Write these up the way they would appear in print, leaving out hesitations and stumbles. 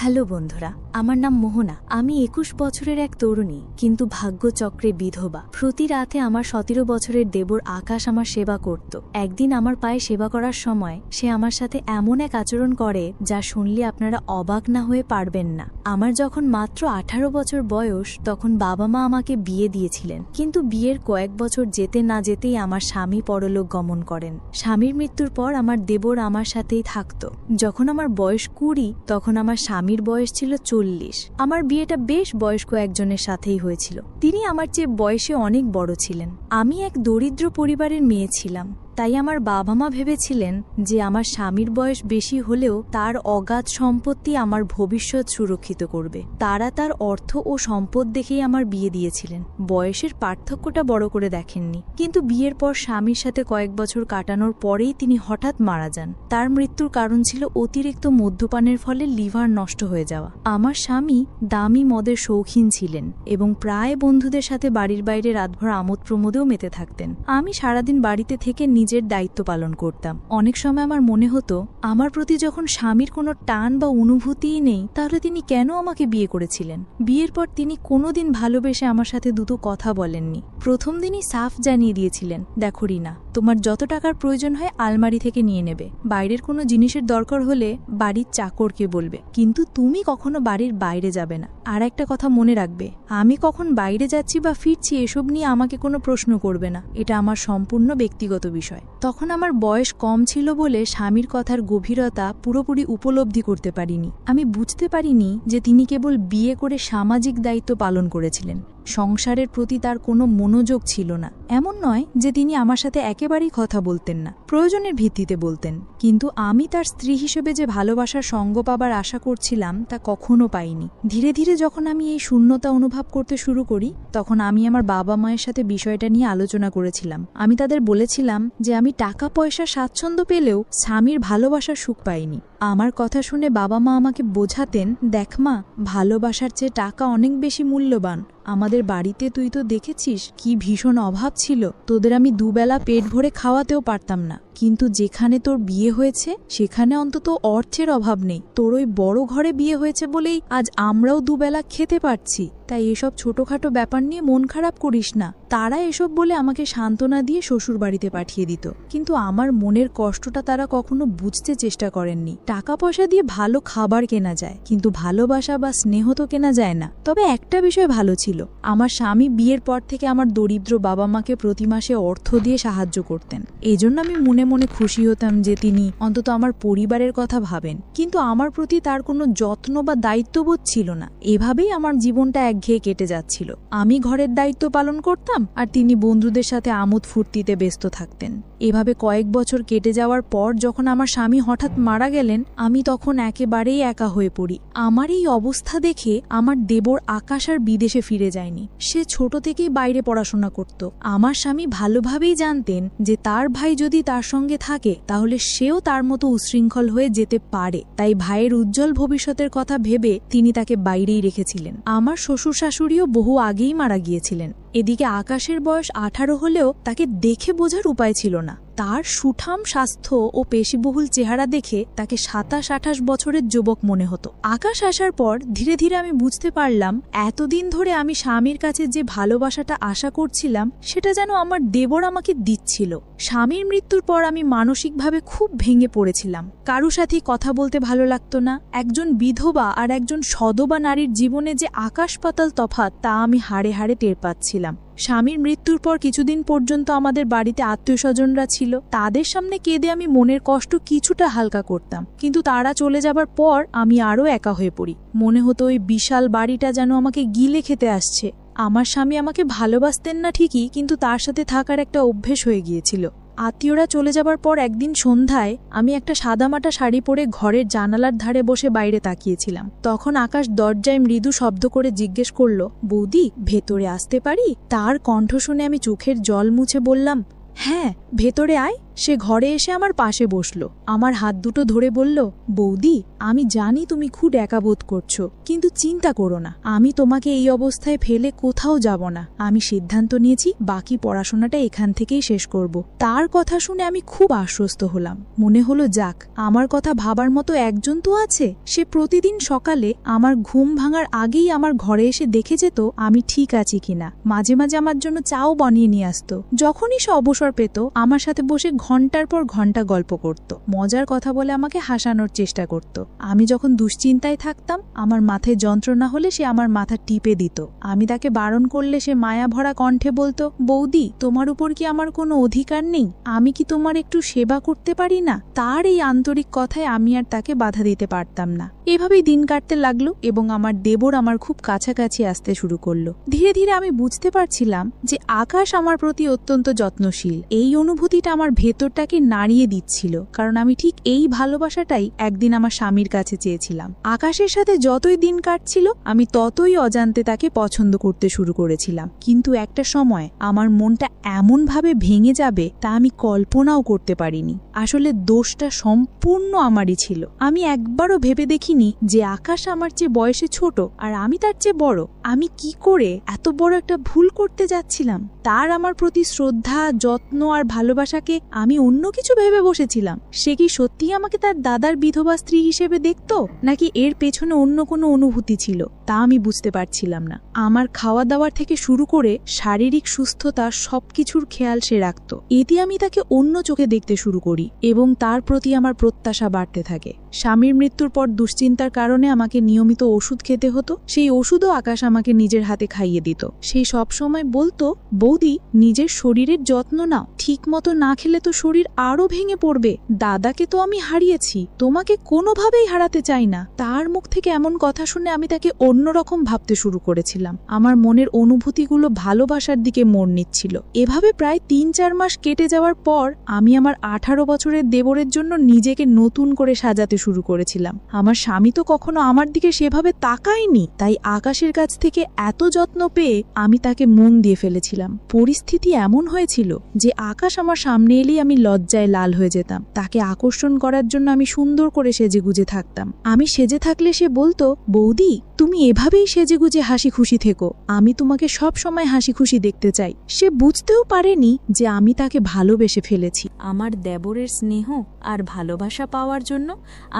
Hello বন্ধুরা, আমার নাম মোহনা। আমি 21 বছরের এক তরুণী, কিন্তু ভাগ্যচক্রে বিধবা। প্রতি রাতে আমার 17 বছরের দেবর আকাশ আমার সেবা করত। একদিন আমার পায়ে সেবা করার সময় সে আমার সাথে এমন এক আচরণ করে যা শুনলে আপনারা অবাক না হয়ে পারবেন না। আমার যখন মাত্র 18 বছর বয়স, তখন বাবা মা আমাকে বিয়ে দিয়েছিলেন, কিন্তু বিয়ের কয়েক বছর যেতে না যেতেই আমার স্বামী পরলোক গমন করেন। স্বামীর মৃত্যুর পর আমার দেবর আমার সাথেই থাকত। যখন আমার বয়স 20, তখন আমার স্বামীর বয়স ছিল 40। আমার বিয়েটা বেশ বয়স্ক একজনের সাথেই হয়েছিল। তিনি আমার চেয়ে বয়সে অনেক বড় ছিলেন। আমি এক দরিদ্র পরিবারের মেয়ে ছিলাম, তাই আমার বাবা মা ভেবেছিলেন যে আমার স্বামীর বয়স বেশি হলেও তার অগাধ সম্পত্তি আমার ভবিষ্যৎ সুরক্ষিত করবে। তারা তার অর্থ ও সম্পদ দেখেই আমার বিয়ে দিয়েছিলেন। বয়সের পার্থক্যটা বড় করে দেখেননি। কিন্তু বিয়ের পর স্বামীর সাথে কয়েক বছর কাটানোর পরেই তিনি হঠাৎ মারা যান। তার মৃত্যুর কারণ ছিল অতিরিক্ত মদ্যপানের ফলে লিভার নষ্ট হয়ে যাওয়া। আমার স্বামী দামি মদের শৌখিন ছিলেন এবং প্রায় বন্ধুদের সাথে বাড়ির বাইরে রাতভর আমোদ প্রমোদেও মেতে থাকতেন। আমি সারাদিন বাড়িতে থেকে নিজের দায়িত্ব পালন করতাম। অনেক সময় আমার মনে হতো, আমার প্রতি যখন স্বামীর কোনো টান বা অনুভূতিই নেই, তাহলে তিনি কেন আমাকে বিয়ে করেছিলেন? বিয়ের পর তিনি কোনোদিন ভালোবেসে আমার সাথে দুটো কথা বলেননি। প্রথম দিনই সাফ জানিয়ে দিয়েছিলেন, দেখো রিনা, তোমার যত টাকার প্রয়োজন হয় আলমারি থেকে নিয়ে নেবে। বাইরের কোনো জিনিসের দরকার হলে বাড়ির চাকরকে বলবে, কিন্তু তুমি কখনো বাড়ির বাইরে যাবে না। আর একটা কথা মনে রাখবে, আমি কখন বাইরে যাচ্ছি বা ফিরছি এসব নিয়ে আমাকে কোনো প্রশ্ন করবে না। এটা আমার সম্পূর্ণ ব্যক্তিগত বিষয়। তখন আমার বয়স কম ছিল বলে স্বামীর কথার গভীরতা পুরোপুরি উপলব্ধি করতে পারিনি। আমি বুঝতে পারিনি যে তিনি কেবল বিয়ে করে সামাজিক দায়িত্ব পালন করেছিলেন। সংসারের প্রতি তার কোনো মনোযোগ ছিল না। এমন নয় যে তিনি আমার সাথে একেবারেই কথা বলতেন না, প্রয়োজনের ভিত্তিতে বলতেন। কিন্তু আমি তার স্ত্রী হিসেবে যে ভালোবাসার সঙ্গ পাবার আশা করছিলাম তা কখনো পাইনি। ধীরে ধীরে যখন আমি এই শূন্যতা অনুভব করতে শুরু করি, তখন আমি আমার বাবা মায়ের সাথে বিষয়টা নিয়ে আলোচনা করেছিলাম। আমি তাদের বলেছিলাম যে আমি টাকা পয়সা স্বাচ্ছন্দ্য পেলেও স্বামীর ভালোবাসার সুখ পাইনি। আমার কথা শুনে বাবা মা আমাকে বোঝাতেন, দেখ মা, ভালোবাসার চেয়ে টাকা অনেক বেশি মূল্যবান। আমাদের বাড়িতে তুই তো দেখেছিস কি ভীষণ অভাব ছিল, তোদের আমি দুবেলা পেট ভরে খাওয়াতেও পারতাম না। কিন্তু যেখানে তোর বিয়ে হয়েছে সেখানে অন্তত অর্থের অভাব নেই। তোর ওই বড় ঘরে বিয়ে হয়েছে বলেই আজ আমরাও দুবেলা খেতে পারছি। তাই এসব ছোটখাটো ব্যাপার নিয়ে মন খারাপ করিস না। তারা এসব বলে আমাকে সান্ত্বনা দিয়ে শ্বশুর বাড়িতে পাঠিয়ে দিত। কিন্তু আমার মনের কষ্টটা তারা কখনো বুঝতে চেষ্টা করেননি। টাকা পয়সা দিয়ে ভালো খাবার কেনা যায়, কিন্তু ভালোবাসা বা স্নেহ তো কেনা যায় না। তবে একটা বিষয় ভালো ছিল, আমার স্বামী বিয়ের পর থেকে আমার দরিদ্র বাবা মাকে প্রতি মাসে অর্থ দিয়ে সাহায্য করতেন। এজন্য আমি মনে মনে খুশি হতাম যে তিনি অন্তত আমার পরিবারের কথা ভাবেন। কিন্তু আমার প্রতি তার কোনো যত্ন বা দায়িত্ববোধ ছিল না। এভাবেই আমার জীবনটা একঘেয়ে কেটে যাচ্ছিল। আমি ঘরের দায়িত্ব পালন করতাম আর তিনি বন্ধুদের সাথে আমোদ ফুর্তিতে ব্যস্ত থাকতেন। এভাবে কয়েক বছর কেটে যাওয়ার পর যখন আমার স্বামী হঠাৎ মারা গেলেন, আমি তখন একেবারেই একা হয়ে পড়ি। আমার এই অবস্থা দেখে আমার দেবর আকাশ আর বিদেশে ফিরে যায়নি। সে ছোট থেকেই বাইরে পড়াশোনা করত। আমার স্বামী ভালোভাবেই জানতেন যে তার ভাই যদি তার সঙ্গে থাকে তাহলে সেও তার মতো উশৃঙ্খল হয়ে যেতে পারে। তাই ভাইয়ের উজ্জ্বল ভবিষ্যতের কথা ভেবে তিনি তাকে বাইরেই রেখেছিলেন। আমার শ্বশুর শাশুড়িও বহু আগেই মারা গিয়েছিলেন। এদিকে আকাশের বয়স 18 হলেও তাকে দেখে বোঝার উপায় ছিল না। তার সুঠাম স্বাস্থ্য ও পেশিবহুল চেহারা দেখে তাকে 27-28 বছরের যুবক মনে হতো। আকাশ আসার পর ধীরে ধীরে আমি বুঝতে পারলাম, এতদিন ধরে আমি স্বামীর কাছে যে ভালোবাসাটা আশা করছিলাম সেটা যেন আমার দেবর আমাকে দিচ্ছিল। স্বামীর মৃত্যুর পর আমি মানসিকভাবে খুব ভেঙে পড়েছিলাম। কারো সাথে কথা বলতে ভালো লাগতো না। একজন বিধবা আর একজন সধবা নারীর জীবনে যে আকাশ পাতাল তফাৎ, তা আমি হাড়ে হাড়ে টের পাচ্ছিলাম। স্বামীর মৃত্যুর পর কিছুদিন পর্যন্ত আমাদের বাড়িতে আত্মীয় স্বজনরা ছিল। তাদের সামনে কেঁদে আমি মনের কষ্ট কিছুটা হালকা করতাম, কিন্তু তারা চলে যাবার পর আমি আরও একা হয়ে পড়ি। মনে হতো ওই বিশাল বাড়িটা যেন আমাকে গিলে খেতে আসছে। আমার স্বামী আমাকে ভালোবাসতেন না ঠিকই, কিন্তু তার সাথে থাকার একটা অভ্যেস হয়ে গিয়েছিল। আত্মীয়রা চলে যাবার পর একদিন সন্ধ্যায় আমি একটা সাদামাটা শাড়ি পরে ঘরের জানালার ধারে বসে বাইরে তাকিয়েছিলাম। তখন আকাশ দরজায় মৃদু শব্দ করে জিজ্ঞেস করলো, বৌদি, ভেতরে আসতে পারি? তার কণ্ঠ শুনে আমি চোখের জল মুছে বললাম, হ্যাঁ, ভেতরে আয়। সে ঘরে এসে আমার পাশে বসল, আমার হাত দুটো ধরে বলল, বৌদি, আমি জানি তুমি খুব একা বোধ করছো, কিন্তু চিন্তা করো না, আমি তোমাকে এই অবস্থায় ফেলে কোথাও যাব না। আমি সিদ্ধান্ত নিয়েছি বাকি পড়াশোনাটা এখান থেকেই শেষ করব। তার কথা শুনে আমি খুব আশ্বস্ত হলাম। মনে হলো যাক, আমার কথা ভাবার মতো একজন তো আছে। সে প্রতিদিন সকালে আমার ঘুম ভাঙার আগেই আমার ঘরে এসে দেখে যেত আমি ঠিক আছি কিনা। মাঝে মাঝে আমার জন্য চাও বানিয়ে নিয়ে আসতো। যখনই সে অবসর পেত আমার সাথে বসে ঘন্টার পর ঘন্টা গল্প করত, মজার কথা বলে আমাকে হাসানোর চেষ্টা করত। আমি যখন দুশ্চিন্তায় থাকতাম, আমার মাথায় যন্ত্রণা হলে সে আমার মাথা টিপে দিত। আমি তাকে বারণ করলে সে মায়া ভরা কণ্ঠে বলতো, বৌদি, তোমার উপর কি আমার কোনো অধিকার নেই? আমি কি তোমার একটু সেবা করতে পারি না? তার এই আন্তরিক কথায় আমি আর তাকে বাধা দিতে পারতাম না। এভাবেই দিন কাটতে লাগলো এবং আমার দেবর আমার খুব কাছাকাছি আসতে শুরু করলো। ধীরে ধীরে আমি বুঝতে পারছিলাম যে আকাশ আমার প্রতি অত্যন্ত যত্নশীল। এই অনুভূতিটা আমার ভেতরটাকে নাড়িয়ে দিচ্ছিল, কারণ আমি ঠিক এই ভালোবাসাটাই একদিন আমার স্বামীর কাছে চেয়েছিলাম। আকাশের সাথে যতই দিন কাটছিল আমি ততই অজান্তে তাকে পছন্দ করতে শুরু করেছিলাম। কিন্তু একটা সময় আমার মনটা এমনভাবে ভেঙে যাবে তা আমি কল্পনাও করতে পারিনি। আসলে দোষটা সম্পূর্ণ আমারই ছিল। আমি একবারও ভেবে দেখিনি যে আকাশ আমার চেয়ে বয়সে ছোট আর আমি তার চেয়ে বড়। আমি কি করে এত বড় একটা ভুল করতে যাচ্ছিলাম? তার আমার প্রতি শ্রদ্ধা, যত্ন আর ভালোবাসাকে আমি অন্য কিছু ভেবে বসেছিলাম। সে কি সত্যিই আমাকে তার দাদার বিধবা স্ত্রী হিসেবে দেখত, নাকি এর পেছনে অন্য কোনো অনুভূতি ছিল, তা আমি বুঝতে পারছিলাম না। আমার খাওয়া দাওয়ার থেকে শুরু করে শারীরিক সুস্থতা সবকিছুর খেয়াল সে রাখত। এতে আমি তাকে অন্য চোখে দেখতে শুরু করি এবং তার প্রতি আমার প্রত্যাশা বাড়তে থাকে। স্বামীর মৃত্যুর পর দুশ্চিন্তার কারণে আমাকে নিয়মিত ওষুধ খেতে হতো। সেই ওষুধও আকাশ আমাকে নিজের হাতে খাইয়ে দিত। সেই সব সময় বলতো, বৌদি, নিজের শরীরের যত্ন নাও, ঠিক মতো না খেলে তো শরীর আরো ভেঙে পড়বে। দাদাকে তো আমি হারিয়েছি, তোমাকে কোনোভাবেই হারাতে চাই না। তার মুখ থেকে এমন কথা শুনে আমি তাকে অন্যরকম ভাবতে শুরু করেছিলাম। আমার মনের অনুভূতিগুলো ভালোবাসার দিকে মোড় নিচ্ছিল। এভাবে প্রায় ৩-৪ মাস কেটে যাওয়ার পর আমি আমার ১৮ বছরের দেবরের জন্য নিজেকে নতুন করে সাজাতে শুরু করেছিলাম। আমার স্বামী তো কখনো আমার দিকে সেভাবে তাকায়নি, তাই আকাশের কাছ থেকে এত যত্ন পেয়ে আমি তাকে মন দিয়ে ফেলেছিলাম। পরিস্থিতি এমন হয়েছিল যে আকাশ আমার সামনে এলেই আমি লজ্জায় লাল হয়ে যেতাম। তাকে আকর্ষণ করার জন্য আমি সুন্দর করে সেজেগুজে থাকতাম। আমি সেজে থাকলে সে বলতো, বৌদি, তুমি এভাবেই সেজেগুজে হাসি খুশি থেকো, আমি তোমাকে সব সময় হাসি খুশি দেখতে চাই। সে বুঝতেও পারেনি যে আমি তাকে ভালোবেসে ফেলেছি। আমার দেবরের স্নেহ আর ভালোবাসা পাওয়ার জন্য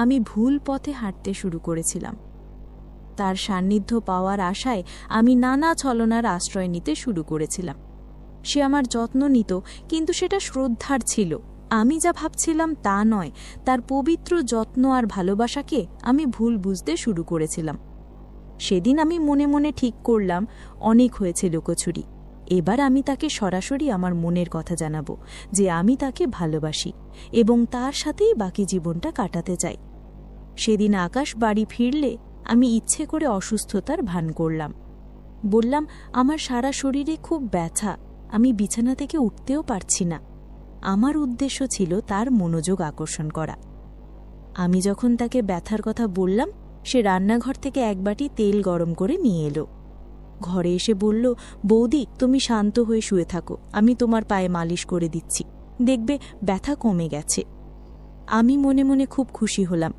আমি ভুল পথে হাঁটতে শুরু করেছিলাম। তার সান্নিধ্য পাওয়ার আশায় আমি নানা ছলনার আশ্রয় নিতে শুরু করেছিলাম। সে আমার যত্ন নিত, কিন্তু সেটা শ্রদ্ধার ছিল। আমি যা ভাবছিলাম তা নয়। তার পবিত্র যত্ন আর ভালোবাসাকে আমি ভুল বুঝতে শুরু করেছিলাম। সেদিন আমি মনে মনে ঠিক করলাম, অনেক হয়েছে লুকোচুরি। এবার আমি তাকে সরাসরি আমার মনের কথা জানাবো যে আমি তাকে ভালোবাসি এবং তার সাথেই বাকি জীবনটা কাটাতে চাই। সেদিন আকাশ বাড়ি ফিরলে আমি ইচ্ছে করে অসুস্থতার ভান করলাম। বললাম, আমার সারা শরীরে খুব ব্যথা, আমি বিছানা থেকে উঠতেও পারছি না। আমার উদ্দেশ্য ছিল তার মনোযোগ আকর্ষণ করা। আমি যখন তাকে ব্যথার কথা বললাম, সে রান্নাঘর থেকে এক বাটি তেল গরম করে নিয়ে এলো। ঘরে এসে বলল, বৌদি, তুমি শান্ত হয়ে শুয়ে থাকো, আমি তোমার পায়ে মালিশ করে দিচ্ছি, দেখবে ব্যথা কমে গেছে। আমি মনে মনে খুব খুশি হলাম।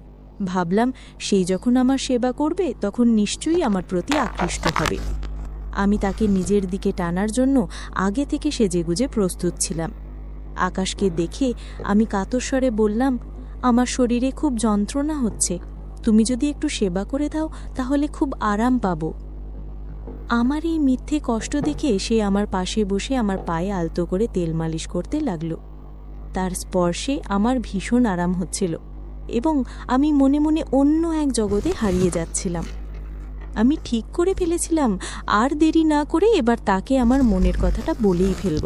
ভাবলাম, সেই যখন আমার সেবা করবে তখন নিশ্চয়ই আমার প্রতি আকৃষ্ট হবে। আমি তাকে নিজের দিকে টানার জন্য আগে থেকে সেজেগুজে প্রস্তুত ছিলাম। আকাশকে দেখে আমি কাতর স্বরে বললাম, আমার শরীরে খুব যন্ত্রণা হচ্ছে, তুমি যদি একটু সেবা করে দাও তাহলে খুব আরাম পাব। আমার এই মিথ্যে কষ্ট দেখে সে আমার পাশে বসে আমার পায়ে আলতো করে তেল মালিশ করতে লাগল। তার স্পর্শে আমার ভীষণ আরাম হচ্ছিল এবং আমি মনে মনে অন্য এক জগতে হারিয়ে যাচ্ছিলাম। আমি ঠিক করে ফেলেছিলাম আর দেরি না করে এবার তাকে আমার মনের কথাটা বলেই ফেলব।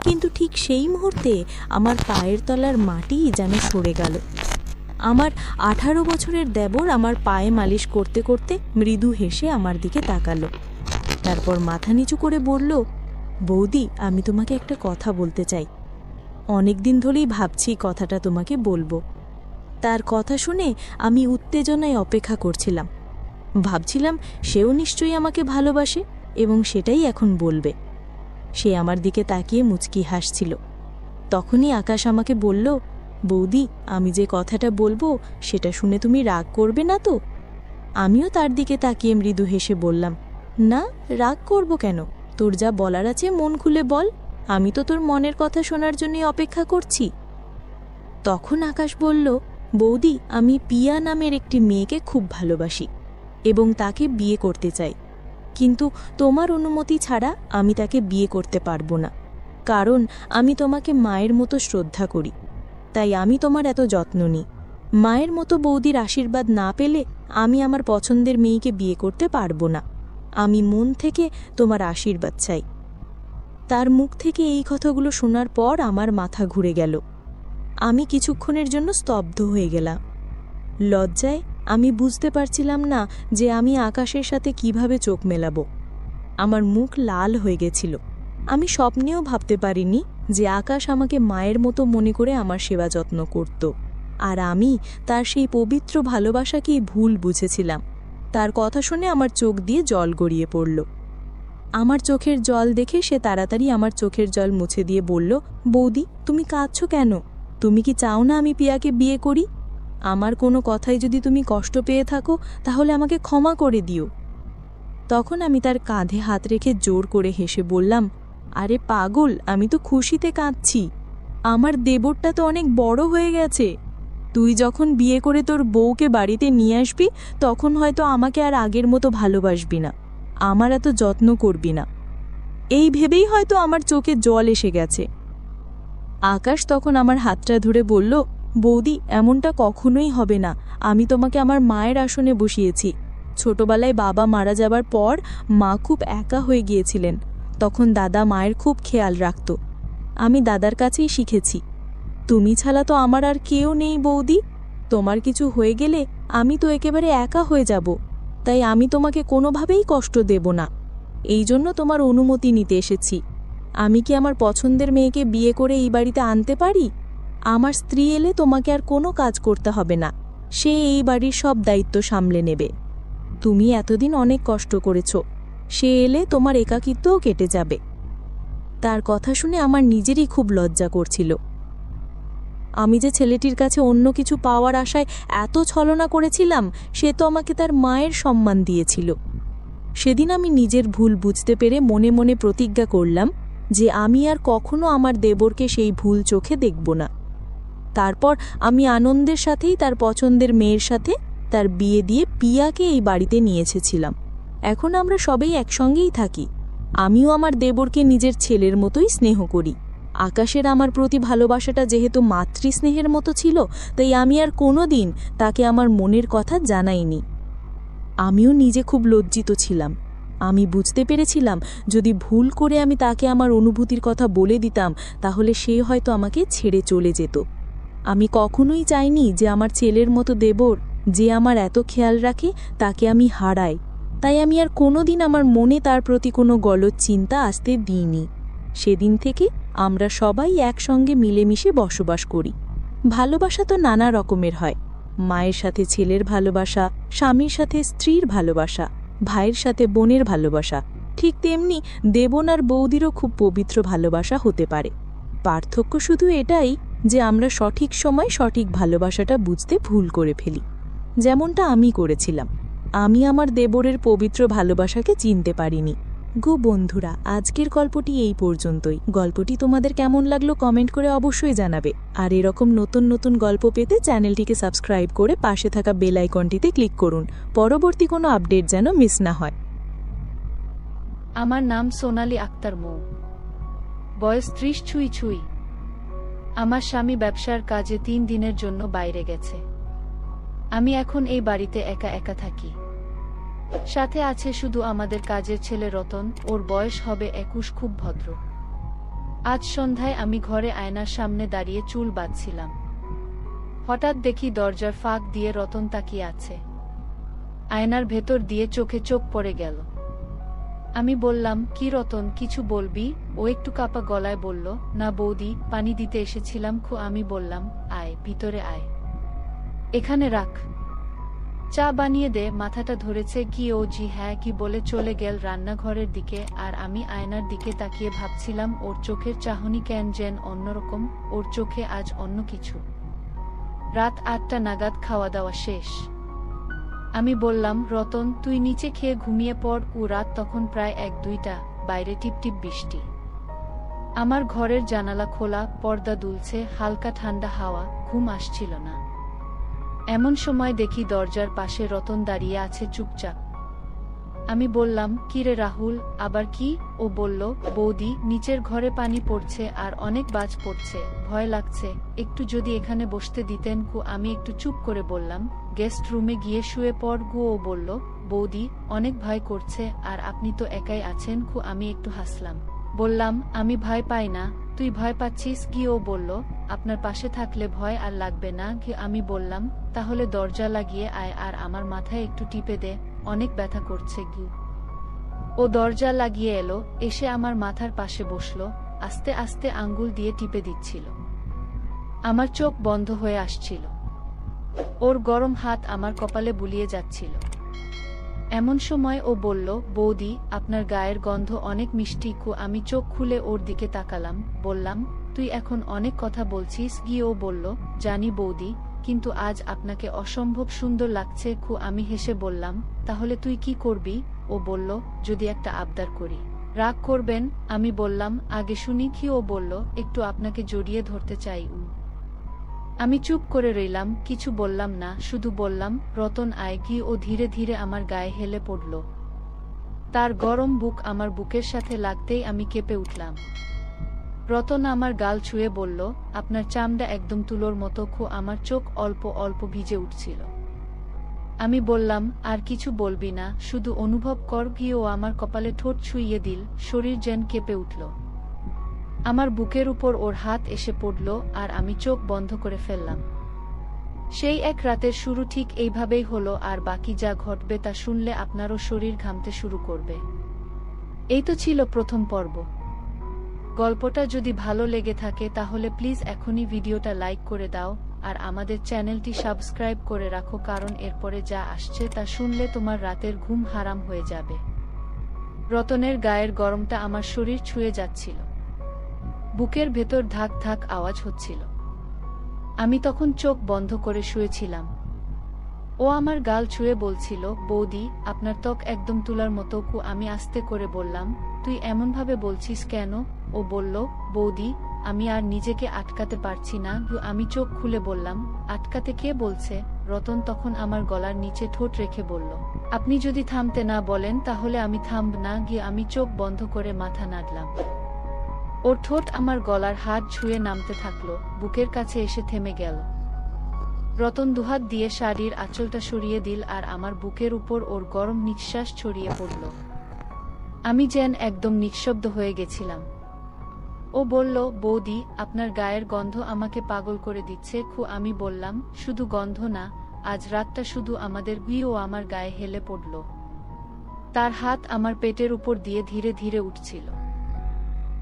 কিন্তু ঠিক সেই মুহূর্তে আমার পায়ের তলার মাটি যেন সরে গেল। আমার 18 বছরের দেবর আমার পায়ে মালিশ করতে করতে মৃদু হেসে আমার দিকে তাকালো। তারপর মাথা নিচু করে বলল, বৌদি, আমি তোমাকে একটা কথা বলতে চাই। অনেক দিন ধরেই ভাবছি কথাটা তোমাকে বলবো। তার কথা শুনে আমি উত্তেজনায় অপেক্ষা করছিলাম। ভাবছিলাম সেও নিশ্চয়ই আমাকে ভালোবাসে এবং সেটাই এখন বলবে। সে আমার দিকে তাকিয়ে মুচকি হাসছিল। তখনই আকাশ আমাকে বলল, বৌদি, আমি যে কথাটা বলবো সেটা শুনে তুমি রাগ করবে না তো? আমিও তার দিকে তাকিয়ে মৃদু হেসে বললাম, না, রাগ করব কেন? তোর যা বলার আছে মন খুলে বল, আমি তো তোর মনের কথা শোনার জন্যই অপেক্ষা করছি। তখন আকাশ বলল, বৌদি, আমি পিয়া নামের একটি মেয়েকে খুব ভালোবাসি এবং তাকে বিয়ে করতে চাই, কিন্তু তোমার অনুমতি ছাড়া আমি তাকে বিয়ে করতে পারবো না, কারণ আমি তোমাকে মায়ের মতো শ্রদ্ধা করি, তাই আমি তোমার এত যত্ন নিই। মায়ের মতো বৌদির আশীর্বাদ না পেলে আমি আমার পছন্দের মেয়েকে বিয়ে করতে পারবো না। আমি মন থেকে তোমার আশীর্বাদ চাই। তার মুখ থেকে এই কথাগুলো শোনার পর আমার মাথা ঘুরে গেল। আমি কিছুক্ষণের জন্য স্তব্ধ হয়ে গেলাম। লজ্জায় আমি বুঝতে পারছিলাম না যে আমি আকাশের সাথে কিভাবে চোখ মেলাবো। আমার মুখ লাল হয়ে গেছিল। আমি স্বপ্নেও ভাবতে পারিনি যে আকাশ আমাকে মায়ের মতো মনে করে আমার সেবা যত্ন করত, আর আমি তার সেই পবিত্র ভালোবাসাকেই ভুল বুঝেছিলাম। তার কথা শুনে আমার চোখ দিয়ে জল গড়িয়ে পড়ল। আমার চোখের জল দেখে সে তাড়াতাড়ি আমার চোখের জল মুছে দিয়ে বলল, বৌদি, তুমি কাঁদছো কেন? তুমি কি চাও না আমি পিয়াকে বিয়ে করি? আমার কোনো কথায় যদি তুমি কষ্ট পেয়ে থাকো তাহলে আমাকে ক্ষমা করে দিও। তখন আমি তার কাঁধে হাত রেখে জোর করে হেসে বললাম, আরে পাগল, আমি তো খুশিতে কাঁদছি। আমার দেবরটা তো অনেক বড় হয়ে গেছে। তুই যখন বিয়ে করে তোর বউকে বাড়িতে নিয়ে আসবি তখন হয়তো আমাকে আর আগের মতো ভালোবাসবি না, আমার এত যত্ন করবি না। এই ভেবেই হয়তো আমার চোখে জল এসে গেছে। আকাশ তখন আমার হাতটা ধরে বলল, বৌদি, এমনটা কখনোই হবে না। আমি তোমাকে আমার মায়ের আসনে বসিয়েছি। ছোটবেলায় বাবা মারা যাবার পর মা খুব একা হয়ে গিয়েছিলেন, তখন দাদা মায়ের খুব খেয়াল রাখত। আমি দাদার কাছেই শিখেছি। তুমি ছাড়া তো আমার আর কেউ নেই বৌদি। তোমার কিছু হয়ে গেলে আমি তো একেবারে একা হয়ে যাব, তাই আমি তোমাকে কোনোভাবেই কষ্ট দেব না। এই জন্য তোমার অনুমতি নিতে এসেছি। আমি কি আমার পছন্দের মেয়েকে বিয়ে করে এই বাড়িতে আনতে পারি? আমার স্ত্রী এলে তোমাকে আর কোনো কাজ করতে হবে না, সে এই বাড়ির সব দায়িত্ব সামলে নেবে। তুমি এতদিন অনেক কষ্ট করেছ, সে এলে তোমার একাকিত্বও কেটে যাবে। তার কথা শুনে আমার নিজেরই খুব লজ্জা করছিল। আমি যে ছেলেটির কাছে অন্য কিছু পাওয়ার আশায় এত ছলনা করেছিলাম, সে তো আমাকে তার মায়ের সম্মান দিয়েছিল। সেদিন আমি নিজের ভুল বুঝতে পেরে মনে মনে প্রতিজ্ঞা করলাম যে আমি আর কখনো আমার দেবরকে সেই ভুল চোখে দেখব না। তারপর আমি আনন্দের সাথেই তার পছন্দের মেয়ের সাথে তার বিয়ে দিয়ে পিয়াকে এই বাড়িতে নিয়ে এসেছিলাম। এখন আমরা সবাই একসঙ্গেই থাকি। আমিও আমার দেবরকে নিজের ছেলের মতোই স্নেহ করি। আকাশের আমার প্রতি ভালোবাসাটা যেহেতু মাতৃস্নেহের মতো ছিল, তাই আমি আর কোনো দিন তাকে আমার মনের কথা জানাইনি। আমিও নিজে খুব লজ্জিত ছিলাম। আমি বুঝতে পেরেছিলাম যদি ভুল করে আমি তাকে আমার অনুভূতির কথা বলে দিতাম তাহলে সে হয়তো আমাকে ছেড়ে চলে যেত। আমি কখনোই চাইনি যে আমার ছেলের মতো দেবর, যে আমার এত খেয়াল রাখে, তাকে আমি হারাই। তাই আমি আর কোনোদিন আমার মনে তার প্রতি কোনো গলদ চিন্তা আসতে দিইনি। সেদিন থেকে আমরা সবাই একসঙ্গে মিলেমিশে বসবাস করি। ভালোবাসা তো নানা রকমের হয়। মায়ের সাথে ছেলের ভালোবাসা, স্বামীর সাথে স্ত্রীর ভালোবাসা, ভাইয়ের সাথে বোনের ভালোবাসা, ঠিক তেমনি দেবন আর বৌদিরও খুব পবিত্র ভালোবাসা হতে পারে। পার্থক্য শুধু এটাই যে আমরা সঠিক সময় সঠিক ভালোবাসাটা বুঝতে ভুল করে ফেলি, যেমনটা আমি করেছিলাম। আমি আমার দেবরের পবিত্র ভালোবাসাকে চিনতে পারিনি। গো বন্ধুরা, আজকের গল্পটি এই পর্যন্তই। গল্পটি তোমাদের কেমন লাগলো কমেন্ট করে অবশ্যই জানাবে। আর এরকম নতুন নতুন গল্প পেতে চ্যানেলটিকে সাবস্ক্রাইব করে পাশে থাকা বেল আইকনটিতে ক্লিক করুন, পরবর্তী কোনো আপডেট যেন মিস না হয়। আমার নাম সোনালী আক্তার মৌ, বয়স 30 ছুঁই ছুঁই। আমার স্বামী ব্যবসার কাজে 3 দিনের জন্য বাইরে গেছে। আমি এখন এই বাড়িতে একা একা থাকি। সাথে আছে শুধু আমাদের কাজের ছেলে রতন, ওর বয়স হবে 21, খুব ভদ্র। আজ সন্ধ্যায় আমি ঘরে আয়নার সামনে দাঁড়িয়ে চুল বাঁধছিলাম। হঠাৎ দেখি দরজার ফাঁক দিয়ে রতন তাকিয়ে আছে। আয়নার ভেতর দিয়ে চোখে চোখ পড়ে গেল। আমি বললাম, কি রতন, কিছু বলবি? ও একটু কাঁপা গলায় বলল, না বৌদি, পানি দিতে এসেছিলাম। আমি বললাম, আয় ভিতরে আয়, এখানে রাখ, চা বানিয়ে দে, মাথাটা ধরেছে কি ও জি হ্যাঁ কি বলে চলে গেল রান্নাঘরের দিকে। আর আমি আয়নার দিকে তাকিয়ে ভাবছিলাম ওর চোখের চাহনি কেন যেন অন্যরকম, ওর চোখে আজ অন্য কিছু। রাত 8টা নাগাদ খাওয়া দাওয়া শেষ। আমি বললাম, রতন তুই নিচে খেয়ে ঘুমিয়ে পড়। রাত তখন প্রায় 1-2টা, বাইরে টিপটিপ বৃষ্টি। আমার ঘরের জানালা খোলা, পর্দা দুলছে, হালকা ঠান্ডা হাওয়া, ঘুম আসছিল না। এমন সময় দেখি দরজার পাশে রতন দাঁড়িয়ে আছে চুপচাপ। আমি বললাম, কি রে রাহুল, আবার কি? ও বলল, বৌদি, নিচের ঘরে পানি পড়ছে আর অনেক বাজ পড়ছে, ভয় লাগছে, একটু যদি এখানে বসতে দিতেন। আমি একটু চুপ করে বললাম, গেস্ট রুমে গিয়ে শুয়ে পড়। ও বলল, বৌদি, অনেক ভয় করছে, আর আপনি তো একাই আছেন। আমি একটু হাসলাম, বললাম, আমি ভয় পাই না, তুই ভয় পাচ্ছিস কি? ও বলল, আপনার পাশে থাকলে ভয় আর লাগবে না। আমি বললাম, তাহলে দরজা লাগিয়ে আয় আর আমার মাথায় একটু টিপে দে, অনেক ব্যথা করছে গি। ও দরজা লাগিয়ে এলো, এসে আমার মাথার পাশে বসলো, আস্তে আস্তে আঙ্গুল দিয়ে টিপে দিচ্ছিল। আমার চোখ বন্ধ হয়ে আসছিল। ওর গরম হাত আমার কপালে বুলিয়ে যাচ্ছিল। এমন সময় ও বলল, বৌদি, আপনার গায়ের গন্ধ অনেক মিষ্টি। আমি চোখ খুলে ওর দিকে তাকালাম, বললাম, তুই এখন অনেক কথা বলছিস গি। ও বলল, জানি বৌদি, কিন্তু আজ আপনাকে অসম্ভব সুন্দর লাগছে। আমি হেসে বললাম, তাহলে তুই কি করবি? ও বলল, যদি একটা আবদার করি। রাগ করবেন? আমি বললাম, আগে শুনি কি। ও বলল, একটু আপনাকে জড়িয়ে ধরতে চাই। আমি চুপ করে রইলাম, কিছু বললাম না, শুধু বললাম, রতন আয় গি। ও ধীরে ধীরে আমার গায়ে হেলে পড়ল। তার গরম বুক আমার বুকের সাথে লাগতেই আমি কেঁপে উঠলাম। রতন আমার গাল ছুঁয়ে বলল, আপনার চামড়া একদম তুলোর মতো। আমার চোখ অল্প অল্প ভিজে উঠছিল। আমি বললাম, আর কিছু বলবি না, শুধু অনুভব কর গি। ও আমার কপালে ঠোঁট ছুঁইয়ে দিল, শরীর যেন কেঁপে উঠল। আমার বুকের উপর ওর হাত এসে পড়ল, আর আমি চোখ বন্ধ করে ফেললাম। সেই এক রাতের শুরু ঠিক এইভাবেই হলো, আর বাকি যা ঘটবে তা শুনলে আপনারও শরীর ঘামতে শুরু করবে। এই তো ছিল প্রথম পর্ব। গল্পটা যদি ভালো লেগে থাকে তাহলে প্লিজ এখনই ভিডিওটা লাইক করে দাও, আর আমাদের চ্যানেলটি সাবস্ক্রাইব করে রাখো, কারণ এরপরে যা আসছে তা শুনলে তোমার রাতের ঘুম হারাম হয়ে যাবে। রতনের গায়ের গরমটা আমার শরীর ছুঁয়ে যাচ্ছিল। বুকের ভেতর ধাক ধাক আওয়াজ হচ্ছিল। আমি তখন চোখ বন্ধ করে শুয়েছিলাম। ও আমার গাল ছুঁয়ে বলছিল, বৌদি, আপনার ত্বক একদম তুলার মতো। আমি আস্তে করে বললাম, তুই এমনভাবে বলছিস কেন? ও বলল, বৌদি, আমি আর নিজেকে আটকাতে পারছি না। আমি চোখ খুলে বললাম, আটকাতে কে বলছে? রতন তখন আমার গলার নিচে ঠোঁট রেখে বলল, আপনি যদি থামতে না বলেন তাহলে আমি থামব না। আমি চোখ বন্ধ করে মাথা নাড়লাম। ওর ঠোঁট আমার গলার হাত ছুঁয়ে নামতে থাকলো, বুকের কাছে এসে থেমে গেল। রতন দুহাত দিয়ে শাড়ির আঁচলটা সরিয়ে দিল, আর আমার বুকের উপর ওর গরম নিঃশ্বাস ছড়িয়ে পড়ল। আমি যেন একদম নিঃশব্দ হয়ে গেছিলাম। ও বলল, বৌদি, আপনার গায়ের গন্ধ আমাকে পাগল করে দিচ্ছে। আমি বললাম, শুধু গন্ধ না, আজ রাতটা শুধু আমাদের। ও আমার গায়ে হেলে পড়ল। তার হাত আমার পেটের উপর দিয়ে ধীরে ধীরে উঠছিল।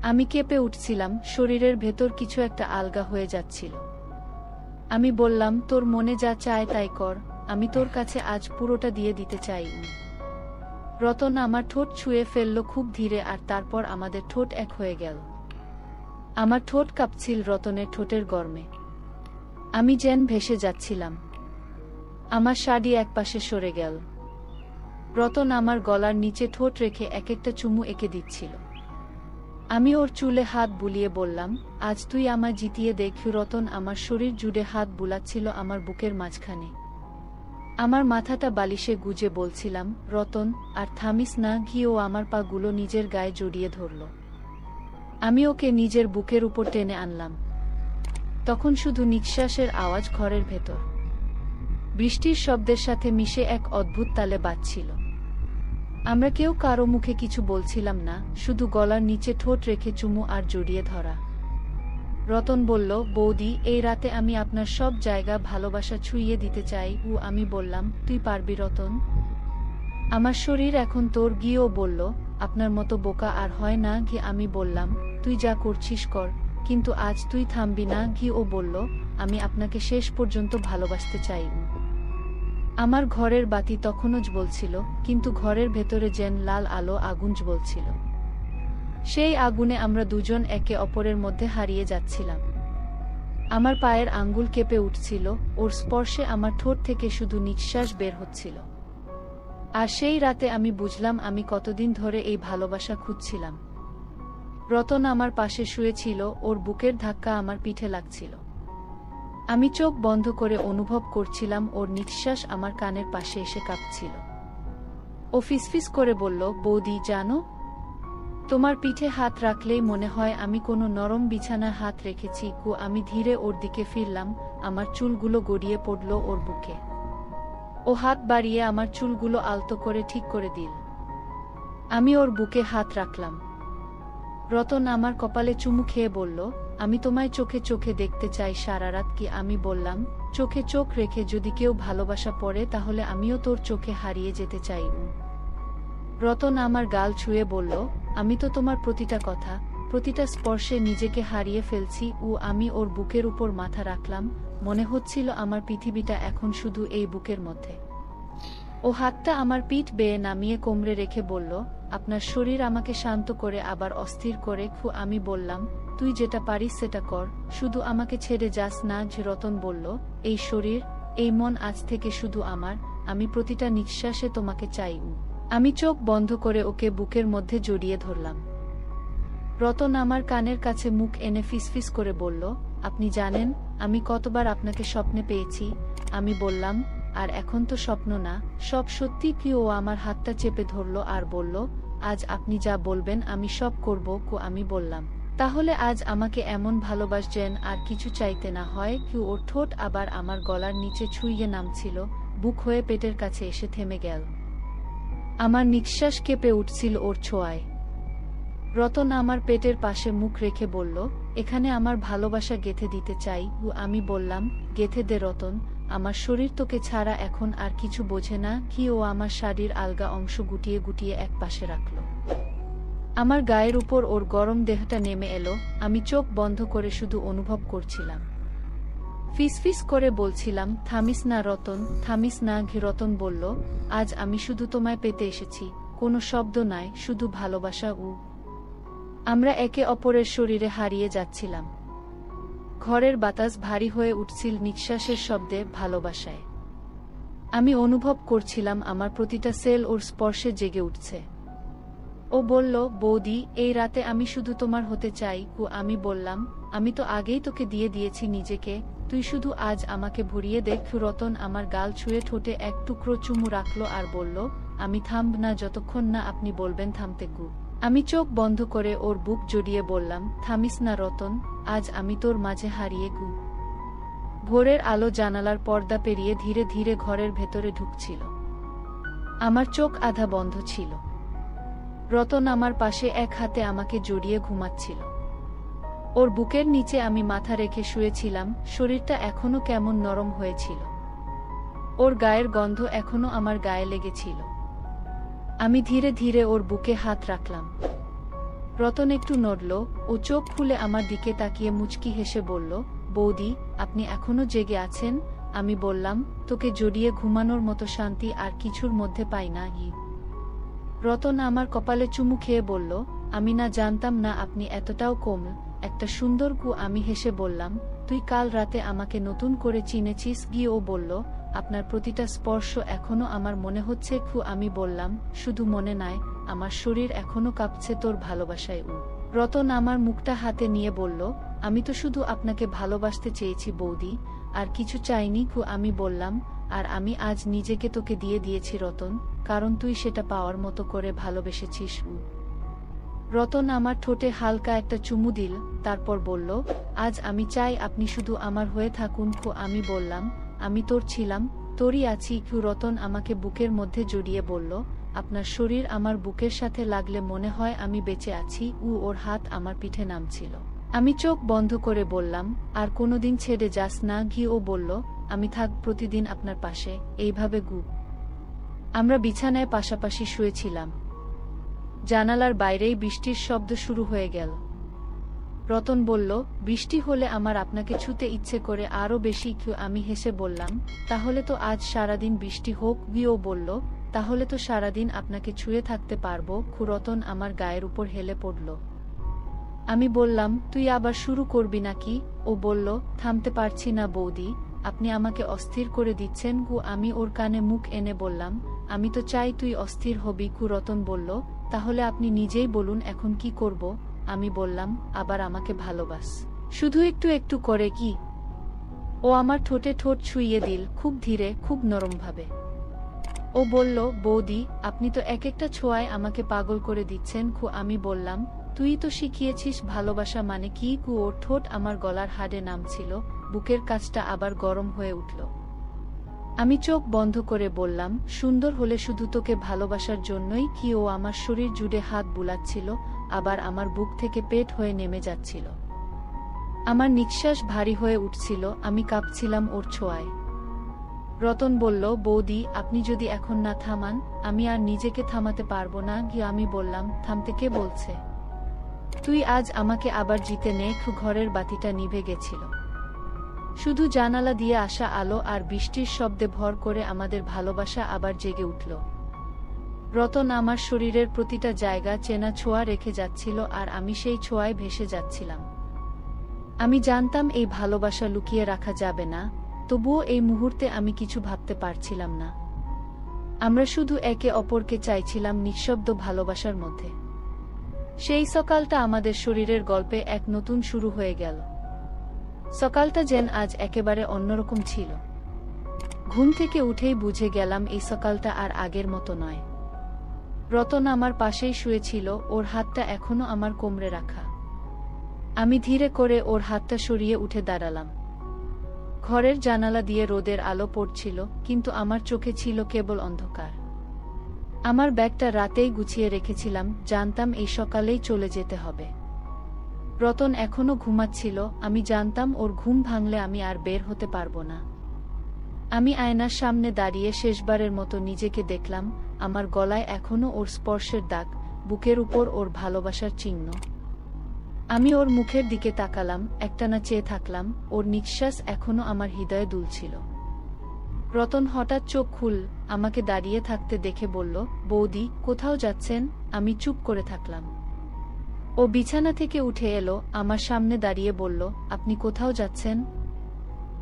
আমি কেঁপে উঠছিলাম, শরীরের ভেতর কিছু একটা আলগা হয়ে যাচ্ছিল। আমি বললাম, তোর মনে যা চায় তাই কর, আমি তোর কাছে আজ পুরোটা দিয়ে দিতে চাই। রতন আমার ঠোঁট ছুঁয়ে ফেলল খুব ধীরে, আর তারপর আমাদের ঠোঁট এক হয়ে গেল। আমার ঠোঁট কাঁপছিল রতনের ঠোঁটের গরমে। আমি যেন ভেসে যাচ্ছিলাম। আমার শাড়ি একপাশে সরে গেল। রতন আমার গলার নিচে ঠোঁট রেখে এক একটা চুমু এঁকে দিচ্ছিল। আমি ওর চুলে হাত বুলিয়ে বললাম, আজ তুই আমায় জিতিয়ে দেখ। রতন আমার শরীর জুড়ে হাত বুলাচ্ছিল আমার বুকের মাঝখানে। আমার মাথাটা বালিশে গুজে বলছিলাম, রতন, আর থামিস না। ও আমার পা গুলো নিজের গায়ে জড়িয়ে ধরল। আমি ওকে নিজের বুকের উপর টেনে আনলাম। তখন শুধু নিঃশ্বাসের আওয়াজ ঘরের ভেতর বৃষ্টির শব্দের সাথে মিশে এক অদ্ভুত তালে বাজছিল। আমরা কেউ কারো মুখে কিছু বলছিলাম না, শুধু গলার নিচে ঠোঁট রেখে চুমু আর জড়িয়ে ধরা। রতন বলল, বৌদি, এই রাতে আমি আপনার সব জায়গা ভালোবাসা ছুঁইয়ে দিতে চাই। আমি বললাম, তুই পারবি রতন? আমার শরীর এখন তোর। ও বলল, আপনার মতো বোকা আর হয় না। আমি বললাম, তুই যা করছিস কর, কিন্তু আজ তুই থামবি না। ও বলল, আমি আপনাকে শেষ পর্যন্ত ভালোবাসতে চাই। আমার ঘরের বাতি তখনও জ্বলছিল, কিন্তু ঘরের ভেতরে যেন লাল আলো আগুন জ্বলছিল। সেই আগুনে আমরা দুজন একে অপরের মধ্যে হারিয়ে যাচ্ছিলাম। আমার পায়ের আঙ্গুল কেঁপে উঠছিল, ওর স্পর্শে আমার ঠোঁট থেকে শুধু নিঃশ্বাস বের হচ্ছিল। আর সেই রাতে আমি বুঝলাম আমি কতদিন ধরে এই ভালোবাসা খুঁজছিলাম। রতন আমার পাশে শুয়েছিল, ওর বুকের ধাক্কা আমার পিঠে লাগছিল। আমি চোখ বন্ধ করে অনুভব করছিলাম ওর নিঃশ্বাস আমার কানের পাশে এসে কাঁপছিল। ও ফিসফিস করে বলল, বৌদি জানো, তোমার পিঠে হাত রাখলেই মনে হয় আমি কোনো নরম বিছানায় হাত রেখেছি। আমি ধীরে ওর দিকে ফিরলাম, আমার চুলগুলো গড়িয়ে পড়ল ওর বুকে। ও হাত বাড়িয়ে আমার চুলগুলো আলতো করে ঠিক করে দিল। আমি ওর বুকে হাত রাখলাম। রতন আমার কপালে চুমু খেয়ে বলল, আমি তোমায় চোখে চোখে দেখতে চাই সারা রাত। কি আমি বললাম, চোখে চোখ রেখে যদি কেউ ভালোবাসা পড়ে তাহলে আমিও তোর চোখে হারিয়ে যেতে চাই। রতন আমার গাল ছুঁয়ে বলল, আমি তো তোমার প্রতিটা কথা, প্রতিটা স্পর্শে নিজেকে হারিয়ে ফেলছি। আমি ওর বুকের উপর মাথা রাখলাম, মনে হচ্ছিল আমার পৃথিবীটা এখন শুধু এই বুকের মধ্যে। ও হাতটা আমার পিঠ বেয়ে নামিয়ে কোমরে রেখে বলল, আপনার শরীর আমাকে শান্ত করে আবার অস্থির করে। আমি বললাম, তুই যেটা পারিস সেটা কর, শুধু আমাকে ছেড়ে যাস না। রতন বলল, এই শরীর, এই মন আজ থেকে শুধু আমার, আমি প্রতিটা নিঃশ্বাসে তোমাকে চাই। আমি চোখ বন্ধ করে ওকে বুকের মধ্যে জড়িয়ে ধরলাম। রতন আমার কানের কাছে মুখ এনে ফিসফিস করে বলল, আপনি জানেন আমি কতবার আপনাকে স্বপ্নে পেয়েছি। আমি বললাম, আর এখন তো স্বপ্ন না, সব সত্যি। কি ও আমার হাতটা চেপে ধরল আর বলল, আজ আপনি যা বলবেন আমি সব করব। আমি বললাম, তাহলে আজ আমাকে এমন ভালোবাসবেন আর কিছু চাইতে না হয়। ওর ঠোঁট আবার আমার গলার নিচে ছুঁয়ে নামছিল, বুক হয়ে পেটের কাছে এসে থেমে গেল। আমার নিঃশ্বাস কেঁপে উঠছিল ওর ছোঁয়ায়। রতন আমার পেটের পাশে মুখ রেখে বলল, এখানে আমার ভালোবাসা গেঁথে দিতে চাই। আমি বললাম, গেঁথে দে রতন, আমার শরীর তোকে ছাড়া এখন আর কিছু বোঝে না। ও আমার শাড়ির আলগা অংশ গুটিয়ে গুটিয়ে এক পাশে রাখল। আমার গায়ের উপর ওর গরম দেহটা নেমে এলো, আমি চোখ বন্ধ করে শুধু অনুভব করছিলাম। ফিসফিস করে বলছিলাম, থামিস না রতন, থামিস না। রতন বলল, আজ আমি শুধু তোমায় পেতে এসেছি, কোনো শব্দ নাই, শুধু ভালোবাসা। আমরা একে অপরের শরীরে হারিয়ে যাচ্ছিলাম। ঘরের বাতাস ভারী হয়ে উঠছিল নিঃশ্বাসের শব্দে, ভালোবাসায়। আমি অনুভব করছিলাম আমার প্রতিটা সেল ওর স্পর্শে জেগে উঠছে। ও বলল, বৌদি, এই রাতে আমি শুধু তোমার হতে চাই। আমি বললাম, আমি তো আগেই তোকে দিয়ে দিয়েছি নিজেকে, তুই শুধু আজ আমাকে ভরিয়ে দেখ। রতন আমার গাল ছুঁয়ে ঠোঁটে এক টুকরো চুমু রাখল আর বলল, আমি থামব না যতক্ষণ না আপনি বলবেন থামতে। আমি চোখ বন্ধ করে ওর বুক জড়িয়ে বললাম, থামিস না রতন, আজ আমি তোর মাঝে হারিয়ে। ভোরের আলো জানালার পর্দা পেরিয়ে ধীরে ধীরে ঘরের ভেতরে ঢুকছিল। আমার চোখ আধা বন্ধ ছিল। রতন আমার পাশে এক হাতে আমাকে জড়িয়ে ঘুমাচ্ছিল। ওর বুকের নিচে আমি মাথা রেখে শুয়েছিলাম, শরীরটা এখনো কেমন নরম হয়েছিল। ওর গায়ের গন্ধ এখনো আমার গায়ে লেগেছিল। আমি ধীরে ধীরে ওর বুকে হাত রাখলাম। রতন একটু নড়ল, ও চোখ খুলে আমার দিকে তাকিয়ে মুচকি হেসে বলল, বৌদি, আপনি এখনো জেগে আছেন? আমি বললাম, তোকে জড়িয়ে ঘুমানোর মতো শান্তি আর কিছুর মধ্যে পাই না। রতন আমার কপালে চুমু খেয়ে বলল, আমি না জানতাম না আপনি এতটাও কোমল, একটা সুন্দর। আমি হেসে বললাম, তুই কাল রাতে আমাকে নতুন করে চিনেছিস। ও বলল, আপনার প্রতিটা স্পর্শ এখনো আমার মনে হচ্ছে। আমি বললাম, শুধু মনে নয়, আমার শরীর এখনো কাঁপছে তোর ভালোবাসায়। রতন আমার মুখটা হাতে নিয়ে বলল, আমি তো শুধু আপনাকে ভালোবাসতে চেয়েছি বৌদি, আর কিছু চাইনি। আমি বললাম, আর আমি আজ নিজেকে তোকে দিয়ে দিয়েছি রতন, কারণ তুই সেটা পাওয়ার মতো করে ভালোবেসেছিস। রতন আমার ঠোঁটে হালকা একটা চুমু দিল, তারপর বলল, আজ আমি চাই আপনি শুধু আমার হয়ে থাকুন। আমি বললাম, আমি তোর ছিলাম, তোরই আছি। রতন আমাকে বুকের মধ্যে জড়িয়ে বলল, আপনার শরীর আমার বুকের সাথে লাগলে মনে হয় আমি বেঁচে আছি। ওর হাত আমার পিঠে নামছিল। আমি চোখ বন্ধ করে বললাম, আর কোনোদিন ছেড়ে যাস না। ও বলল, আমি থাক প্রতিদিন আপনার পাশে, এইভাবে। আমরা বিছানায় পাশাপাশি শুয়েছিলাম। জানালার বাইরেই বৃষ্টির শব্দ শুরু হয়ে গেল। রতন বলল, বৃষ্টি হলে আমার আপনাকে ছুতে ইচ্ছে করে আরও বেশি। আমি হেসে বললাম, তাহলে তো আজ সারাদিন বৃষ্টি হোক। ও বলল, তাহলে তো সারাদিন আপনাকে ছুঁয়ে থাকতে পারবো। রতন আমার গায়ের উপর হেলে পড়ল। আমি বললাম, তুই আবার শুরু করবি নাকি? ও বলল, থামতে পারছি না বৌদি, আপনি আমাকে অস্থির করে দিচ্ছেন। আমি ওর কানে মুখ এনে বললাম, আমি তো চাই তুই অস্থির হবি। রতন বলল, তাহলে আপনি নিজেই বলুন এখন কি করব? আমি বললাম, আবার আমাকে ভালোবাস, শুধু একটু একটু করে। কি? ও আমার ঠোঁটে ঠোঁট ছুঁইয়ে দিল, খুব ধীরে, খুব নরমভাবে। ও বলল, বৌদি, আপনি তো এক একটা ছোঁয়ায় আমাকে পাগল করে দিচ্ছেন। আমি বললাম, তুই তো শিখিয়েছিস ভালোবাসা মানে কি। ওর ঠোঁট আমার গলার হাড়ে নামছিল, বুকের কাছটা আবার গরম হয়ে উঠল। আমি চোখ বন্ধ করে বললাম, সুন্দর হলে শুধু তোকে ভালোবাসার জন্যই কি? ও আমার শরীর জুড়ে হাত বুলাচ্ছিল, আবার আমার বুক থেকে পেট হয়ে নেমে যাচ্ছিল। আমার নিঃশ্বাস ভারী হয়ে উঠছিল, আমি কাঁপছিলাম ওর ছোঁয়ায়। রতন বলল, বৌদি, আপনি যদি এখন না থামান, আমি আর নিজেকে থামাতে পারবো না। আমি বললাম, থামতে কে বলছে? তুই আজ আমাকে আবার জিতে নে। ঘরের বাতিটা নিভে গেছিল, শুধু জানালা দিয়ে আসা আলো আর বৃষ্টির শব্দে ভর করে আমাদের ভালোবাসা আবার জেগে উঠল। রতন আমার শরীরের প্রতিটা জায়গা চেনা ছোঁয়া রেখে যাচ্ছিল, আর আমি সেই ছোঁয়ায় ভেসে যাচ্ছিলাম। আমি জানতাম এই ভালোবাসা লুকিয়ে রাখা যাবে না, তবুও এই মুহূর্তে আমি কিছু ভাবতে পারছিলাম না। আমরা শুধু একে অপরকে চাইছিলাম নিঃশব্দ ভালোবাসার মধ্যে। সেই সকালটা আমাদের শরীরের গল্পে এক নতুন শুরু হয়ে গেল। সকালটা যেন আজ একেবারে অন্যরকম ছিল। ঘুম থেকে উঠেই বুঝে গেলাম এই সকালটা আর আগের মতো নয়। রতন আমার পাশেই শুয়েছিল, ওর হাতটা এখনো আমার কোমরে রাখা। আমি ধীরে করে ওর হাতটা সরিয়ে উঠে দাঁড়ালাম। ঘরের জানালা দিয়ে রোদের আলো পড়ছিল, কিন্তু আমার চোখে ছিল কেবল অন্ধকার। আমার ব্যাগটা রাতেই গুছিয়ে রেখেছিলাম, জানতাম এই সকালেই চলে যেতে হবে। রতন এখনো ঘুমাচ্ছিল, আমি জানতাম ওর ঘুম ভাঙলে আমি আর বের হতে পারবো না। আমি আয়নার সামনে দাঁড়িয়ে শেষবারের মতো নিজেকে দেখলাম। আমার গলায় এখনো ওর স্পর্শের দাগ, বুকের উপর ওর ভালোবাসার চিহ্ন। আমি ওর মুখের দিকে তাকালাম, একটানা চেয়ে থাকলাম। ওর নিঃশ্বাস এখনো আমার হৃদয়ে দুলছিল। রতন হঠাৎ চোখ খুল আমাকে দাঁড়িয়ে থাকতে দেখে বলল, বৌদি, কোথাও যাচ্ছেন? আমি চুপ করে থাকলাম। ও বিছানা থেকে উঠে এলো, আমার সামনে দাঁড়িয়ে বলল, আপনি কোথাও যাচ্ছেন?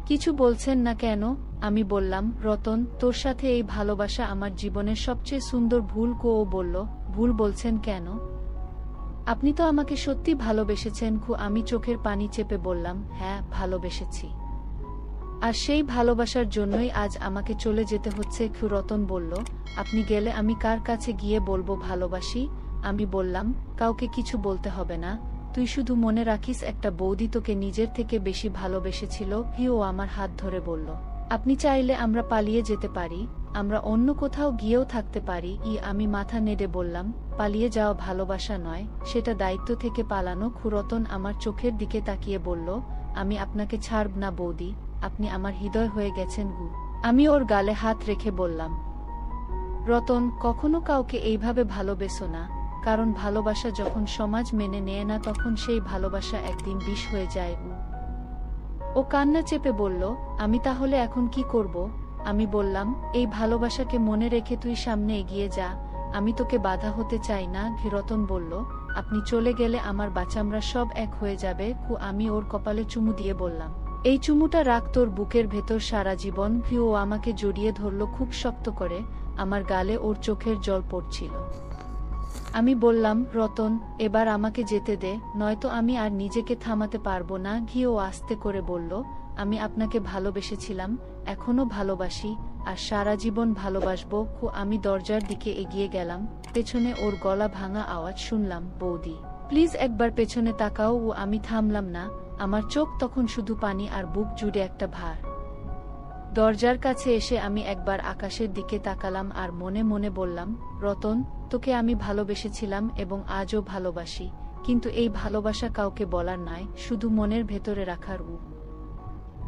কিছু বলছেন না কেন? আমি বললাম, রতন, তোর সাথে এই ভালোবাসা আমার জীবনের সবচেয়ে সুন্দর ভুল। ও বলল, ভুল বলছেন কেন? আপনি তো আমাকে সত্যি ভালোবেসেছেন। আমি চোখের পানি চেপে বললাম, হ্যাঁ, ভালোবেসেছি। আর সেই ভালোবাসার জন্যই আজ আমাকে চলে যেতে হচ্ছে। রতন বলল, আপনি গেলে আমি কার কাছে গিয়ে বলবো ভালোবাসি? আমি বললাম, কাউকে কিছু বলতে হবে না, তুই শুধু মনে রাখিস একটা বৌদি তোকে নিজের থেকে বেশি ভালোবেসেছিল। ও আমার হাত ধরে বলল, আপনি চাইলে আমরা পালিয়ে যেতে পারি, আমরা অন্য কোথাও গিয়েও থাকতে পারি। আমি মাথা নেড়ে বললাম, পালিয়ে যাওয়া ভালোবাসা নয়, সেটা দায়িত্ব থেকে পালানো। রতন আমার চোখের দিকে তাকিয়ে বলল, আমি আপনাকে ছাড়ব না বৌদি, আপনি আমার হৃদয় হয়ে গেছেন। আমি ওর গালে হাত রেখে বললাম, রতন, কখনো কাউকে এইভাবে ভালোবেসো না, কারণ ভালোবাসা যখন সমাজ মেনে নেয় না, তখন সেই ভালোবাসা একদিন বিষ হয়ে যায়। ও কান্না চেপে বলল, আমি তাহলে এখন কি করব? আমি বললাম, এই ভালোবাসাকে মনে রেখে তুই সামনে এগিয়ে যা, আমি তোকে বাধা হতে চাই না। রতন বলল, আপনি চলে গেলে আমার বাচ্চামরা সব এক হয়ে যাবে। আমি ওর কপালে চুমু দিয়ে বললাম, এই চুমুটা রাখ তোর বুকের ভেতর সারা জীবন। ও আমাকে জড়িয়ে ধরল খুব শক্ত করে, আমার গালে ওর চোখের জল পড়ছিল। আমি বললাম, রতন, এবার আমাকে যেতে দে, নয়তো আমি আর নিজেকে থামাতে পারবো না। ও আস্তে করে বলল, আমি আপনাকে ভালোবেসেছিলাম, এখনো ভালোবাসি, আর সারা জীবন ভালোবাসবো। আমি দরজার দিকে এগিয়ে গেলাম, পেছনে ওর গলা ভাঙা আওয়াজ শুনলাম, বৌদি, প্লিজ একবার পেছনে তাকাও। আমি থামলাম না, আমার চোখ তখন শুধু পানি আর বুক জুড়ে একটা ভার। দরজার কাছে এসে আমি একবার আকাশের দিকে তাকালাম আর মনে মনে বললাম, রতন, তোকে আমি ভালোবেসেছিলাম এবং আজও ভালোবাসি, কিন্তু এই ভালোবাসা কাউকে বলার নয়, শুধু মনের ভেতরে রাখার।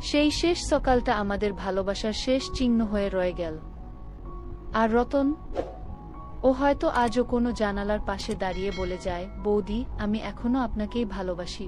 সেই শেষ সকালটা আমাদের ভালোবাসার শেষ চিহ্ন হয়ে রয়ে গেল। আর রতন, ও হয়তো আজও কোনো জানালার পাশে দাঁড়িয়ে বলে যায়, বৌদি, আমি এখনো আপনাকেই ভালোবাসি।